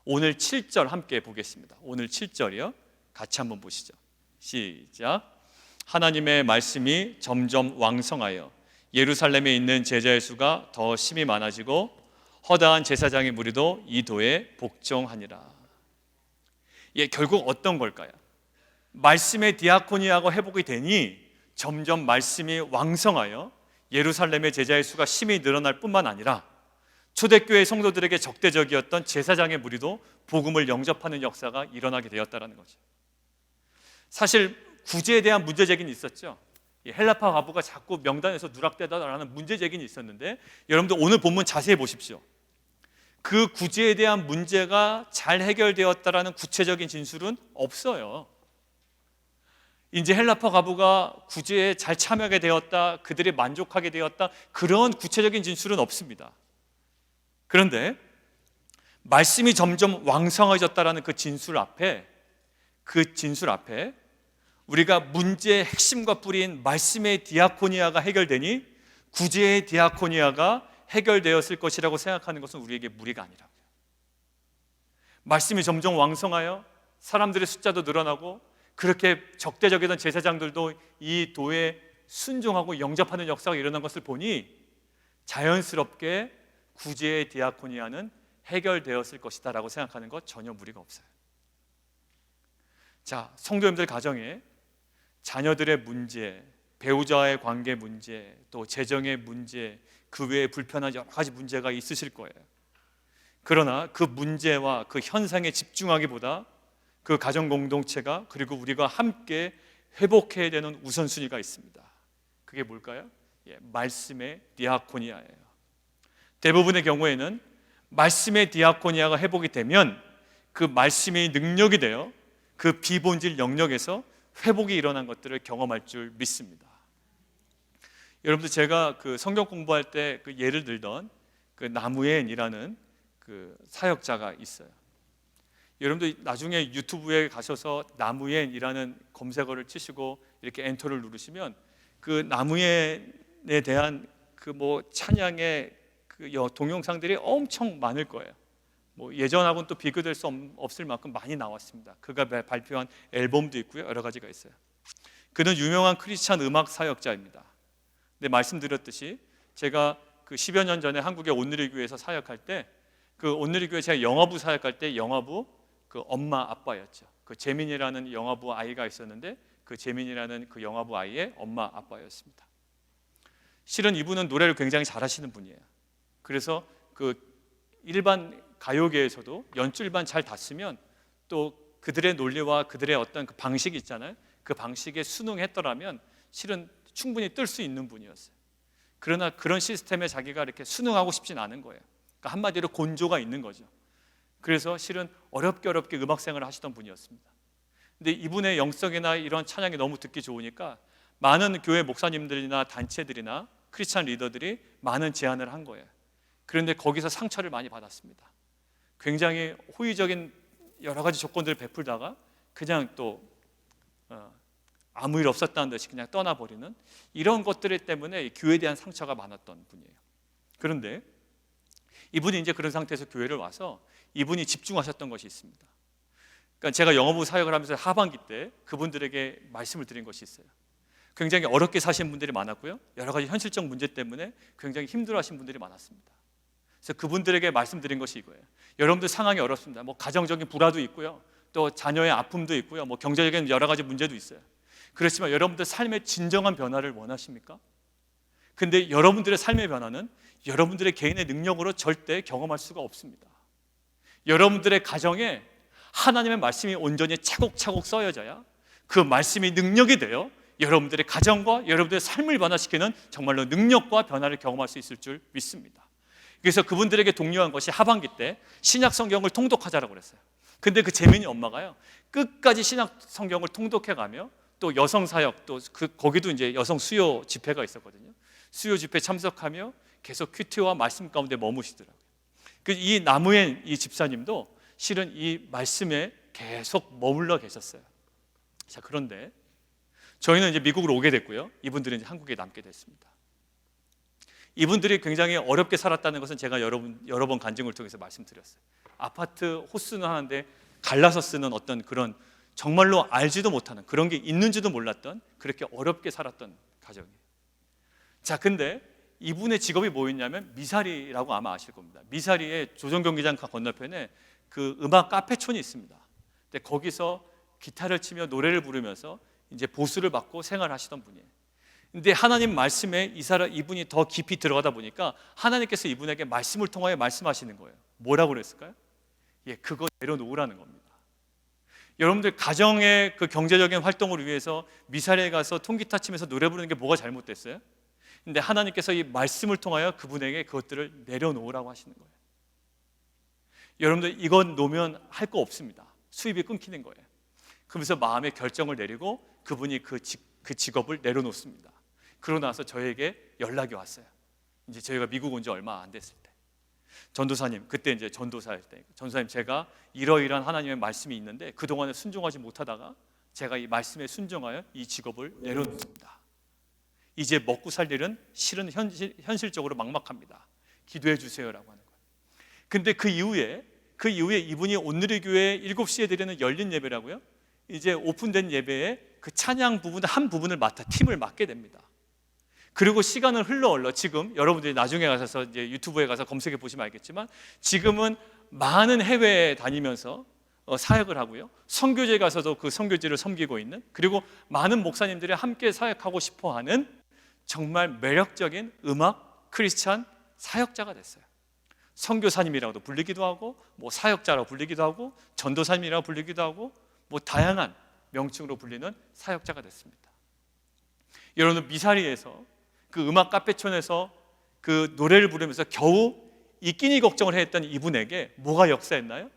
Speaker 1: 오늘 7절 함께 보겠습니다. 오늘 7절이요, 같이 한번 보시죠. 시작. 하나님의 말씀이 점점 왕성하여 예루살렘에 있는 제자의 수가 더 심히 많아지고 허다한 제사장의 무리도 이 도에 복종하니라. 예, 결국 어떤 걸까요? 말씀의 디아코니아가 회복이 되니 점점 말씀이 왕성하여 예루살렘의 제자의 수가 심히 늘어날 뿐만 아니라 초대교회 성도들에게 적대적이었던 제사장의 무리도 복음을 영접하는 역사가 일어나게 되었다는 거죠. 사실 구제에 대한 문제 제기는 있었죠. 헬라파 과부가 자꾸 명단에서 누락되다라는 문제 제기는 있었는데, 여러분들 오늘 본문 자세히 보십시오. 그 구제에 대한 문제가 잘 해결되었다라는 구체적인 진술은 없어요. 이제 헬라파 과부가 구제에 잘 참여하게 되었다, 그들이 만족하게 되었다, 그런 구체적인 진술은 없습니다. 그런데 말씀이 점점 왕성해졌다라는 그 진술 앞에 우리가 문제의 핵심과 뿌리인 말씀의 디아코니아가 해결되니 구제의 디아코니아가 해결되었을 것이라고 생각하는 것은 우리에게 무리가 아니라고요. 말씀이 점점 왕성하여 사람들의 숫자도 늘어나고 그렇게 적대적이던 제사장들도 이 도에 순종하고 영접하는 역사가 일어난 것을 보니 자연스럽게 구제의 디아코니아는 해결되었을 것이다 라고 생각하는 것 전혀 무리가 없어요. 자, 성도님들 가정에 자녀들의 문제, 배우자와의 관계 문제, 또 재정의 문제, 그 외에 불편한 여러 가지 문제가 있으실 거예요. 그러나 그 문제와 그 현상에 집중하기보다 그 가정 공동체가, 그리고 우리가 함께 회복해야 되는 우선순위가 있습니다. 그게 뭘까요? 말씀의 디아코니아예요. 대부분의 경우에는 말씀의 디아코니아가 회복이 되면 그 말씀이 능력이 되어 그 비본질 영역에서 회복이 일어난 것들을 경험할 줄 믿습니다. 여러분들, 제가 그 성경 공부할 때 그 예를 들던 그 나무엔이라는 그 사역자가 있어요. 여러분들 나중에 유튜브에 가셔서 나무엔이라는 검색어를 치시고 이렇게 엔터를 누르시면 그 나무엔에 대한 그 뭐 찬양의 그 동영상들이 엄청 많을 거예요. 뭐 예전하고는 또 비교될 수 없을 만큼 많이 나왔습니다. 그가 발표한 앨범도 있고요, 여러 가지가 있어요. 그는 유명한 크리스찬 음악 사역자입니다. 근데 말씀드렸듯이 제가 그 10여 년 전에 한국의 온누리 교회에서 사역할 때, 그 온누리 교회 제가 영화부 사역할 때 영화부 그 엄마 아빠였죠. 그 재민이라는 영화부 아이가 있었는데 그 재민이라는 그 영화부 아이의 엄마 아빠였습니다. 실은 이분은 노래를 굉장히 잘하시는 분이에요. 그래서 그 일반 가요계에서도 연줄만 잘 닿으면 또 그들의 논리와 그들의 어떤 그 방식이 있잖아요. 그 방식에 순응했더라면 실은 충분히 뜰 수 있는 분이었어요. 그러나 그런 시스템에 자기가 이렇게 순응하고 싶진 않은 거예요. 그러니까 한마디로 곤조가 있는 거죠. 그래서 실은 어렵게 음악 생활을 하시던 분이었습니다. 근데 이분의 영성이나 이런 찬양이 너무 듣기 좋으니까 많은 교회 목사님들이나 단체들이나 크리스찬 리더들이 많은 제안을 한 거예요. 그런데 거기서 상처를 많이 받았습니다. 굉장히 호의적인 여러 가지 조건들을 베풀다가 그냥 또 아무 일 없었다는 듯이 그냥 떠나버리는 이런 것들 때문에 교회에 대한 상처가 많았던 분이에요. 그런데 이분이 이제 그런 상태에서 교회를 와서 이분이 집중하셨던 것이 있습니다. 그러니까 제가 영어부 사역을 하면서 하반기 때 그분들에게 말씀을 드린 것이 있어요. 굉장히 어렵게 사신 분들이 많았고요, 여러 가지 현실적 문제 때문에 굉장히 힘들어하신 분들이 많았습니다. 그래서 그분들에게 말씀드린 것이 이거예요. 여러분들 상황이 어렵습니다. 뭐 가정적인 불화도 있고요, 또 자녀의 아픔도 있고요, 뭐 경제적인 여러 가지 문제도 있어요. 그렇지만 여러분들 삶의 진정한 변화를 원하십니까? 근데 여러분들의 삶의 변화는 여러분들의 개인의 능력으로 절대 경험할 수가 없습니다. 여러분들의 가정에 하나님의 말씀이 온전히 차곡차곡 쌓여져야 그 말씀이 능력이 되어 여러분들의 가정과 여러분들의 삶을 변화시키는 정말로 능력과 변화를 경험할 수 있을 줄 믿습니다. 그래서 그분들에게 독려한 것이 하반기 때 신약 성경을 통독하자라고 그랬어요. 근데 그 재민이 엄마가요, 끝까지 신약 성경을 통독해가며 또 여성 사역, 또 거기도 이제 여성 수요 집회가 있었거든요. 수요 집회 참석하며 계속 큐티와 말씀 가운데 머무시더라고요. 이 나무엔 이 집사님도 실은 이 말씀에 계속 머물러 계셨어요. 자, 그런데 저희는 이제 미국으로 오게 됐고요, 이분들은 이제 한국에 남게 됐습니다. 이분들이 굉장히 어렵게 살았다는 것은 제가 여러 번 간증을 통해서 말씀드렸어요. 아파트 호스는 하는데 갈라서 쓰는 어떤 그런 정말로 알지도 못하는, 그런 게 있는지도 몰랐던, 그렇게 어렵게 살았던 가정이에요. 자, 근데 이분의 직업이 뭐였냐면 미사리라고 아마 아실 겁니다. 미사리의 조정경기장 건너편에 그 음악 카페촌이 있습니다. 근데 거기서 기타를 치며 노래를 부르면서 이제 보수를 받고 생활하시던 분이에요. 근데 하나님 말씀에 이분이 더 깊이 들어가다 보니까 하나님께서 이분에게 말씀을 통하여 말씀하시는 거예요. 뭐라고 그랬을까요? 그거 내려놓으라는 겁니다. 여러분들 가정의 그 경제적인 활동을 위해서 미사리에 가서 통기타 치면서 노래 부르는 게 뭐가 잘못됐어요? 근데 하나님께서 이 말씀을 통하여 그분에게 그것들을 내려놓으라고 하시는 거예요. 여러분들 이건 놓으면 할 거 없습니다. 수입이 끊기는 거예요. 그러면서 마음의 결정을 내리고 그분이 그 직업을 내려놓습니다. 그러고 나서 저에게 연락이 왔어요. 이제 저희가 미국 온 지 얼마 안 됐을 때, 전도사님, 그때 이제 전도사일 때, 전도사님, 제가 이러이러한 하나님의 말씀이 있는데 그동안에 순종하지 못하다가 제가 이 말씀에 순종하여 이 직업을 내려놓습니다. 이제 먹고 살 일은 실은 현실적으로 막막합니다. 기도해 주세요라고 하는 거예요. 근데 그 이후에 이분이 온누리교회 7시에 드리는 열린 예배라고요, 이제 오픈된 예배에 그 찬양 한 부분을 맡아 팀을 맡게 됩니다. 그리고 시간은 흘러 지금 여러분들이 나중에 가셔서 이제 유튜브에 가서 검색해 보시면 알겠지만 지금은 많은 해외에 다니면서 사역을 하고요, 선교지에 가서도 그 선교지를 섬기고 있는, 그리고 많은 목사님들이 함께 사역하고 싶어하는 정말 매력적인 음악 크리스찬 사역자가 됐어요. 선교사님이라고도 불리기도 하고, 뭐 사역자라고 불리기도 하고, 전도사님이라고 불리기도 하고, 뭐 다양한 명칭으로 불리는 사역자가 됐습니다. 여러분, 미사리에서 그 음악 카페촌에서 그 노래를 부르면서 겨우 이 끼니 걱정을 했던 이분에게 뭐가 역사했나요?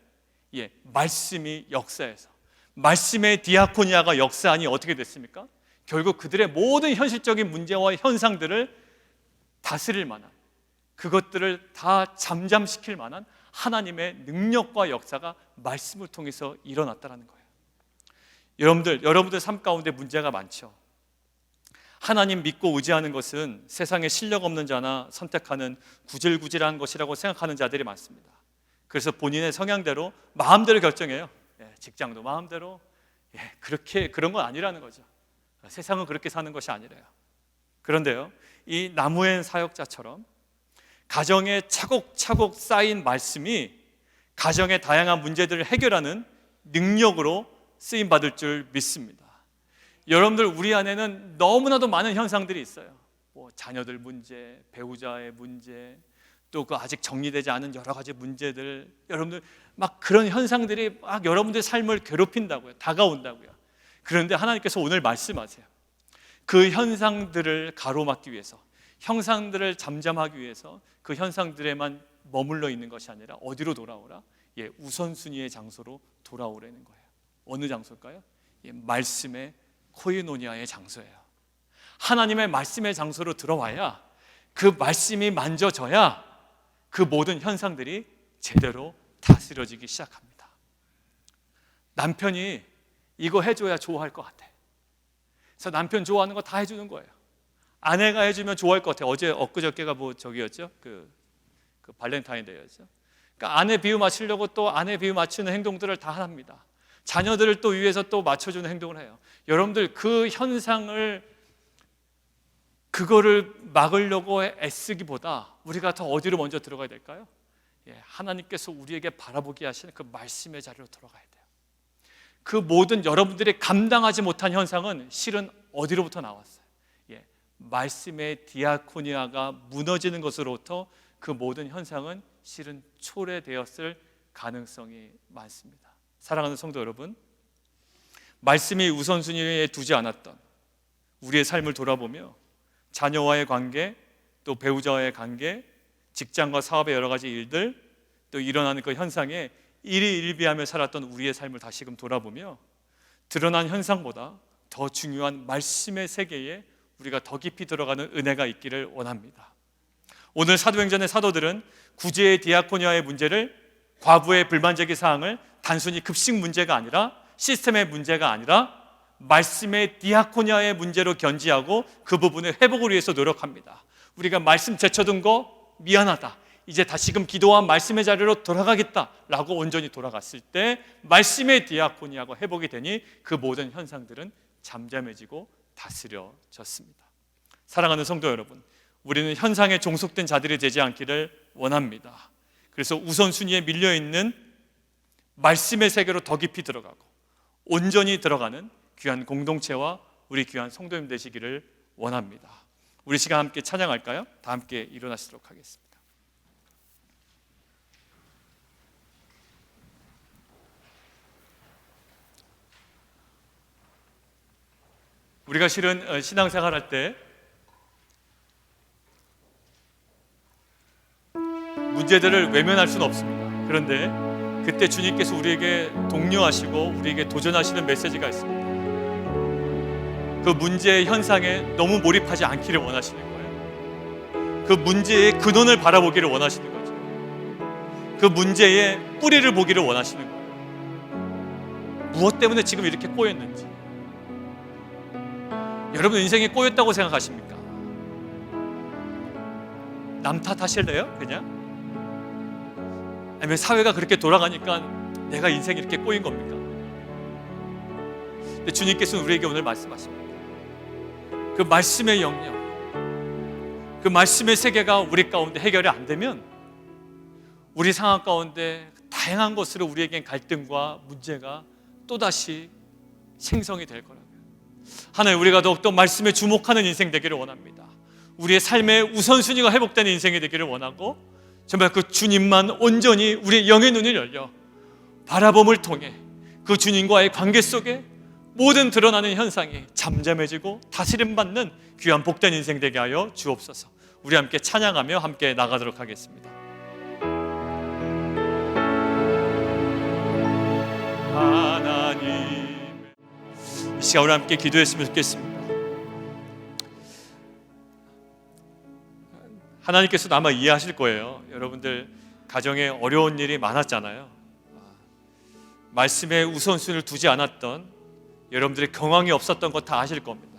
Speaker 1: 말씀이 역사해서, 말씀의 디아코니아가 역사하니 어떻게 됐습니까? 결국 그들의 모든 현실적인 문제와 현상들을 다스릴 만한, 그것들을 다 잠잠시킬 만한 하나님의 능력과 역사가 말씀을 통해서 일어났다는 거예요. 여러분들 삶 가운데 문제가 많죠. 하나님 믿고 의지하는 것은 세상에 실력 없는 자나 선택하는 구질구질한 것이라고 생각하는 자들이 많습니다. 그래서 본인의 성향대로 마음대로 결정해요. 직장도 마음대로, 그런 건 아니라는 거죠. 세상은 그렇게 사는 것이 아니래요. 그런데요, 이 나무엔 사역자처럼 가정에 차곡차곡 쌓인 말씀이 가정의 다양한 문제들을 해결하는 능력으로 쓰임받을 줄 믿습니다. 여러분들, 우리 안에는 너무나도 많은 현상들이 있어요. 뭐 자녀들 문제, 배우자의 문제, 또 그 아직 정리되지 않은 여러 가지 문제들, 여러분들 막 그런 현상들이 막 여러분들의 삶을 괴롭힌다고요, 다가온다고요. 그런데 하나님께서 오늘 말씀하세요. 그 현상들을 가로막기 위해서, 현상들을 잠잠하기 위해서 그 현상들에만 머물러 있는 것이 아니라 어디로 돌아오라? 우선순위의 장소로 돌아오라는 거예요. 어느 장소일까요? 말씀의 코이노니아의 장소예요. 하나님의 말씀의 장소로 들어와야, 그 말씀이 만져져야 그 모든 현상들이 제대로 다스려지기 시작합니다. 남편이 이거 해줘야 좋아할 것 같아. 그래서 남편 좋아하는 거 다 해주는 거예요. 아내가 해주면 좋아할 것 같아요. 엊그저께가 저기였죠? 그 발렌타인데이였죠. 그러니까 아내 비유 맞추려고 또 아내 비유 맞추는 행동들을 다 합니다. 자녀들을 또 위해서 또 맞춰주는 행동을 해요. 여러분들 그 현상을 그거를 막으려고 애쓰기보다 우리가 더 어디로 먼저 들어가야 될까요? 하나님께서 우리에게 바라보게 하시는 그 말씀의 자리로 들어가야 돼요. 그 모든 여러분들이 감당하지 못한 현상은 실은 어디로부터 나왔어요? 말씀의 디아코니아가 무너지는 것으로부터 그 모든 현상은 실은 초래되었을 가능성이 많습니다. 사랑하는 성도 여러분, 말씀이 우선순위에 두지 않았던 우리의 삶을 돌아보며 자녀와의 관계, 또 배우자와의 관계, 직장과 사업의 여러 가지 일들, 또 일어나는 그 현상에 일희일비하며 살았던 우리의 삶을 다시금 돌아보며 드러난 현상보다 더 중요한 말씀의 세계에 우리가 더 깊이 들어가는 은혜가 있기를 원합니다. 오늘 사도행전의 사도들은 구제의 디아코니아의 문제를, 과부의 불만제기 사항을 단순히 급식 문제가 아니라 시스템의 문제가 아니라 말씀의 디아코니아의 문제로 견지하고 그 부분의 회복을 위해서 노력합니다. 우리가 말씀 제쳐둔 거 미안하다, 이제 다시금 기도와 말씀의 자리로 돌아가겠다라고 온전히 돌아갔을 때 말씀의 디아코니아가 회복이 되니 그 모든 현상들은 잠잠해지고 다스려졌습니다. 사랑하는 성도 여러분, 우리는 현상에 종속된 자들이 되지 않기를 원합니다. 그래서 우선순위에 밀려있는 말씀의 세계로 더 깊이 들어가고 온전히 들어가는 귀한 공동체와 우리 귀한 성도님 되시기를 원합니다. 우리 시간 함께 찬양할까요? 다 함께 일어나시도록 하겠습니다. 우리가 실은 신앙생활 할 때 문제들을 외면할 수는 없습니다. 그런데 그때 주님께서 우리에게 독려하시고 우리에게 도전하시는 메시지가 있습니다. 그 문제의 현상에 너무 몰입하지 않기를 원하시는 거예요. 그 문제의 근원을 바라보기를 원하시는 거죠. 그 문제의 뿌리를 보기를 원하시는 거예요. 무엇 때문에 지금 이렇게 꼬였는지. 여러분 인생에 꼬였다고 생각하십니까? 남 탓하실래요? 그냥? 아니면 사회가 그렇게 돌아가니까 내가 인생이 이렇게 꼬인 겁니까? 근데 주님께서는 우리에게 오늘 말씀하십니다. 그 말씀의 영역, 그 말씀의 세계가 우리 가운데 해결이 안 되면 우리 상황 가운데 다양한 것으로 우리에겐 갈등과 문제가 또다시 생성이 될 거라고요. 하나님, 우리가 더욱더 말씀에 주목하는 인생 되기를 원합니다. 우리의 삶의 우선순위가 회복되는 인생이 되기를 원하고 정말 그 주님만 온전히 우리의 영의 눈을 열려 바라봄을 통해 그 주님과의 관계 속에 모든 드러나는 현상이 잠잠해지고 다스림받는 귀한 복된 인생 되게 하여 주옵소서. 우리 함께 찬양하며 함께 나가도록 하겠습니다. 하나님, 이 시간 우리 함께 기도했으면 좋겠습니다. 하나님께서도 아마 이해하실 거예요. 여러분들 가정에 어려운 일이 많았잖아요. 말씀에 우선순위를 두지 않았던, 여러분들의 경황이 없었던 것 다 아실 겁니다.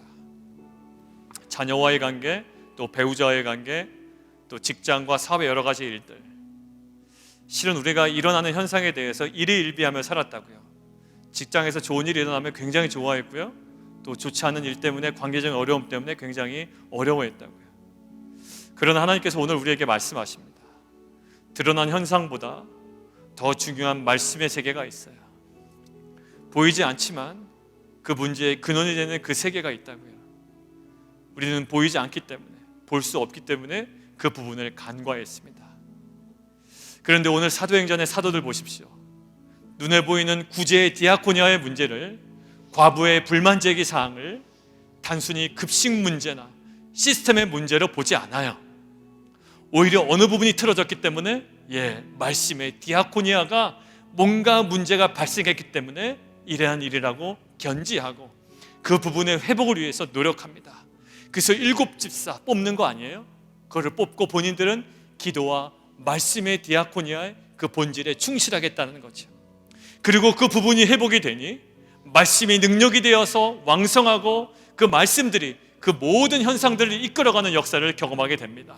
Speaker 1: 자녀와의 관계, 또 배우자와의 관계, 또 직장과 사업의 여러 가지 일들. 실은 우리가 일어나는 현상에 대해서 일희일비하며 살았다고요. 직장에서 좋은 일이 일어나면 굉장히 좋아했고요, 또 좋지 않은 일 때문에, 관계적인 어려움 때문에 굉장히 어려워했다고요. 그러나 하나님께서 오늘 우리에게 말씀하십니다. 드러난 현상보다 더 중요한 말씀의 세계가 있어요. 보이지 않지만 그 문제의 근원이 되는 그 세계가 있다고요. 우리는 보이지 않기 때문에, 볼 수 없기 때문에 그 부분을 간과했습니다. 그런데 오늘 사도행전의 사도들 보십시오. 눈에 보이는 구제의 디아코니아의 문제를, 과부의 불만제기 사항을 단순히 급식 문제나 시스템의 문제로 보지 않아요. 오히려 어느 부분이 틀어졌기 때문에, 말씀의 디아코니아가 뭔가 문제가 발생했기 때문에 이러한 일이라고 견지하고 그 부분의 회복을 위해서 노력합니다. 그래서 7 집사 뽑는 거 아니에요? 그거를 뽑고 본인들은 기도와 말씀의 디아코니아의 그 본질에 충실하겠다는 거죠. 그리고 그 부분이 회복이 되니 말씀이 능력이 되어서 왕성하고 그 말씀들이 그 모든 현상들을 이끌어가는 역사를 경험하게 됩니다.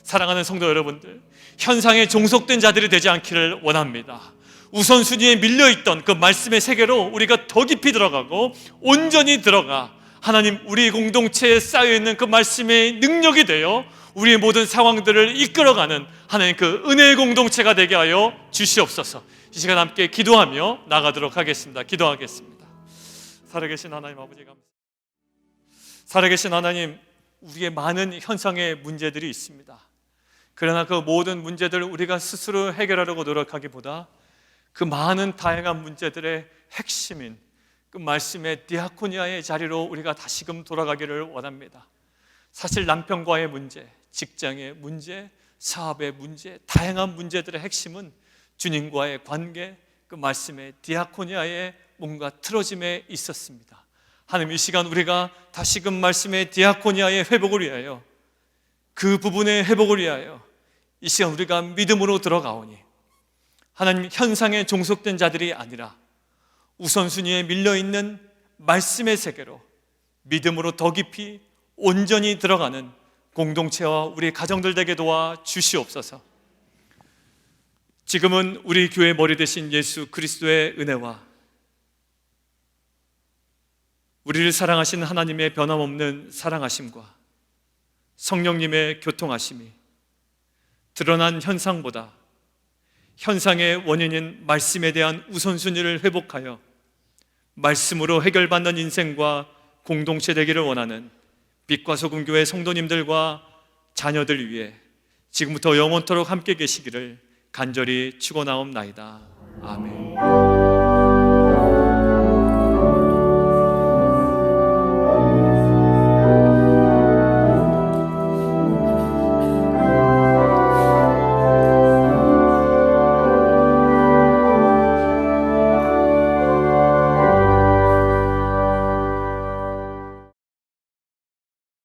Speaker 1: 사랑하는 성도 여러분들, 현상에 종속된 자들이 되지 않기를 원합니다. 우선순위에 밀려있던 그 말씀의 세계로 우리가 더 깊이 들어가고 온전히 들어가 하나님, 우리 공동체에 쌓여있는 그 말씀의 능력이 되어 우리의 모든 상황들을 이끌어가는 하나님, 그 은혜의 공동체가 되게 하여 주시옵소서. 이 시간 함께 기도하며 나가도록 하겠습니다. 기도하겠습니다. 살아계신 하나님 아버지, 감사합니다. 살아계신 하나님, 우리의 많은 현상의 문제들이 있습니다. 그러나 그 모든 문제들을 우리가 스스로 해결하려고 노력하기보다 그 많은 다양한 문제들의 핵심인 그 말씀의 디아코니아의 자리로 우리가 다시금 돌아가기를 원합니다. 사실 남편과의 문제, 직장의 문제, 사업의 문제, 다양한 문제들의 핵심은 주님과의 관계, 그 말씀의 디아코니아의 뭔가 틀어짐에 있었습니다. 하나님, 이 시간 우리가 다시금 말씀의 디아코니아의 회복을 위하여, 그 부분의 회복을 위하여 이 시간 우리가 믿음으로 들어가오니 하나님, 현상에 종속된 자들이 아니라 우선순위에 밀려있는 말씀의 세계로 믿음으로 더 깊이 온전히 들어가는 공동체와 우리 가정들 되게 도와 주시옵소서. 지금은 우리 교회 머리 되신 예수 그리스도의 은혜와 우리를 사랑하신 하나님의 변함없는 사랑하심과 성령님의 교통하심이 드러난 현상보다 현상의 원인인 말씀에 대한 우선순위를 회복하여 말씀으로 해결받는 인생과 공동체 되기를 원하는 빛과 소금 교회 성도님들과 자녀들 위해 지금부터 영원토록 함께 계시기를 간절히 축원하옵나이다. 아멘.